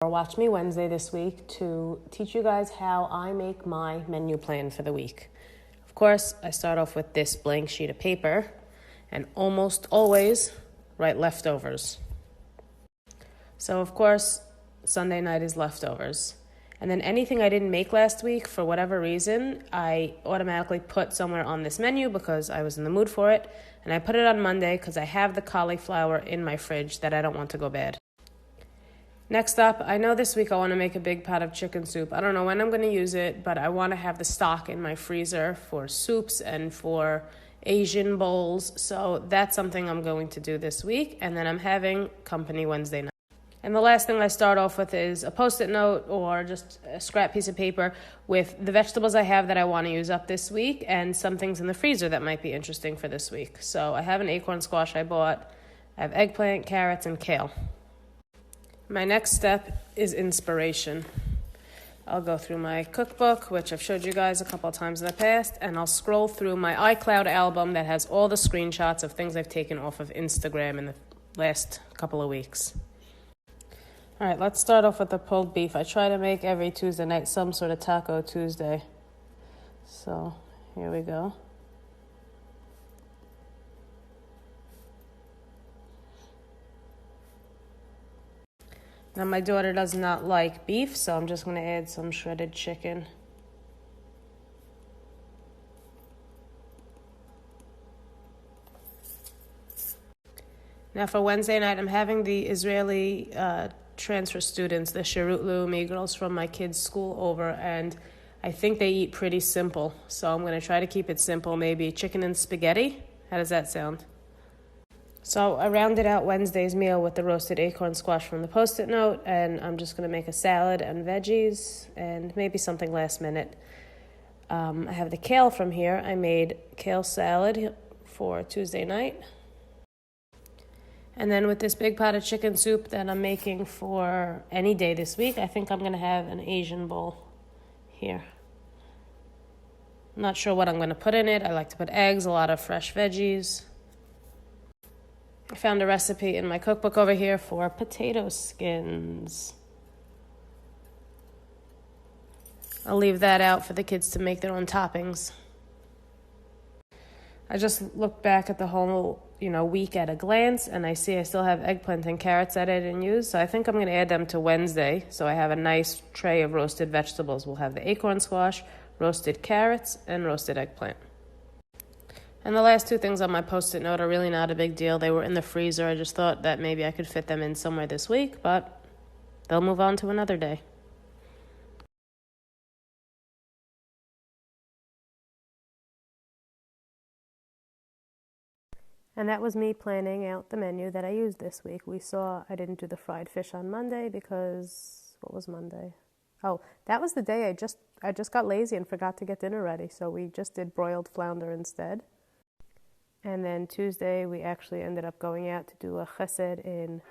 Or Watch Me Wednesday this week to teach you guys how I make my menu plan for the week. Of course, I start off with this blank sheet of paper and almost always write leftovers. So, of course, Sunday night is leftovers. And then anything I didn't make last week, for whatever reason, I automatically put somewhere on this menu because I was in the mood for it. And I put it on Monday because I have the cauliflower in my fridge that I don't want to go bad. Next up, I know this week I want to make a big pot of chicken soup. I don't know when I'm going to use it, but I want to have the stock in my freezer for soups and for Asian bowls. So that's something I'm going to do this week. And then I'm having company Wednesday night. And the last thing I start off with is a Post-it note or just a scrap piece of paper with the vegetables I have that I want to use up this week and some things in the freezer that might be interesting for this week. So I have an acorn squash I bought. I have eggplant, carrots, and kale. My next step is inspiration. I'll go through my cookbook, which I've showed you guys a couple of times in the past, and I'll scroll through my iCloud album that has all the screenshots of things I've taken off of Instagram in the last couple of weeks. All right, let's start off with the pulled beef. I try to make every Tuesday night some sort of Taco Tuesday. So here we go. Now my daughter does not like beef, so I'm just going to add some shredded chicken. Now for Wednesday night, I'm having the Israeli transfer students, the Sherut Leumi girls from my kids' school over, and I think they eat pretty simple. So I'm going to try to keep it simple, maybe chicken and spaghetti. How does that sound? So I rounded out Wednesday's meal with the roasted acorn squash from the Post-it note, and I'm just going to make a salad and veggies and maybe something last minute. I have the kale from here. I made kale salad for Tuesday night. And then with this big pot of chicken soup that I'm making for any day this week, I think I'm going to have an Asian bowl here. I'm not sure what I'm going to put in it. I like to put eggs, a lot of fresh veggies. I found a recipe in my cookbook over here for potato skins. I'll leave that out for the kids to make their own toppings. I just looked back at the whole, week at a glance, and I see I still have eggplant and carrots that I didn't use, so I think I'm going to add them to Wednesday. So I have a nice tray of roasted vegetables. We'll have the acorn squash, roasted carrots, and roasted eggplant. And the last two things on my Post-it note are really not a big deal. They were in the freezer. I just thought that maybe I could fit them in somewhere this week, but they'll move on to another day. And that was me planning out the menu that I used this week. We saw I didn't do the fried fish on Monday because, what was Monday? Oh, that was the day I just got lazy and forgot to get dinner ready. So we just did broiled flounder instead. And then Tuesday, we actually ended up going out to do a chesed in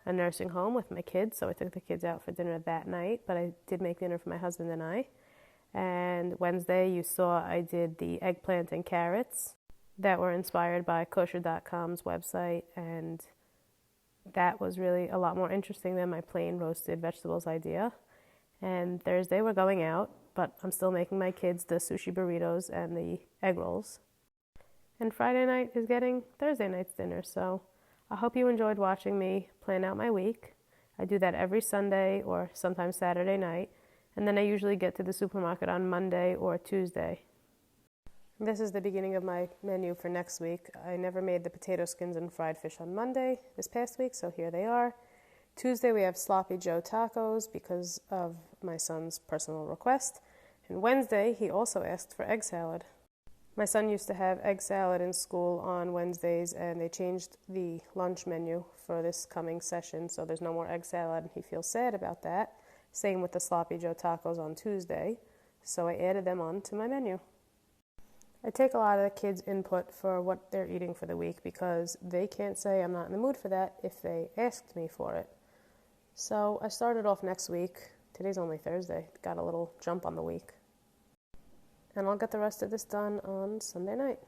a nursing home with my kids. So I took the kids out for dinner that night, but I did make dinner for my husband and I. And Wednesday, you saw I did the eggplant and carrots that were inspired by kosher.com's website. And that was really a lot more interesting than my plain roasted vegetables idea. And Thursday, we're going out, but I'm still making my kids the sushi burritos and the egg rolls. And Friday night is getting Thursday night's dinner, so I hope you enjoyed watching me plan out my week. I do that every Sunday or sometimes Saturday night, and then I usually get to the supermarket on Monday or Tuesday. This is the beginning of my menu for next week. I never made the potato skins and fried fish on Monday this past week, so here they are. Tuesday we have Sloppy Joe tacos because of my son's personal request, and Wednesday he also asked for egg salad. My son used to have egg salad in school on Wednesdays, and they changed the lunch menu for this coming session, so there's no more egg salad, and he feels sad about that. Same with the Sloppy Joe tacos on Tuesday, so I added them on to my menu. I take a lot of the kids' input for what they're eating for the week because they can't say I'm not in the mood for that if they asked me for it. So I started off next week. Today's only Thursday. Got a little jump on the week. And I'll get the rest of this done on Sunday night.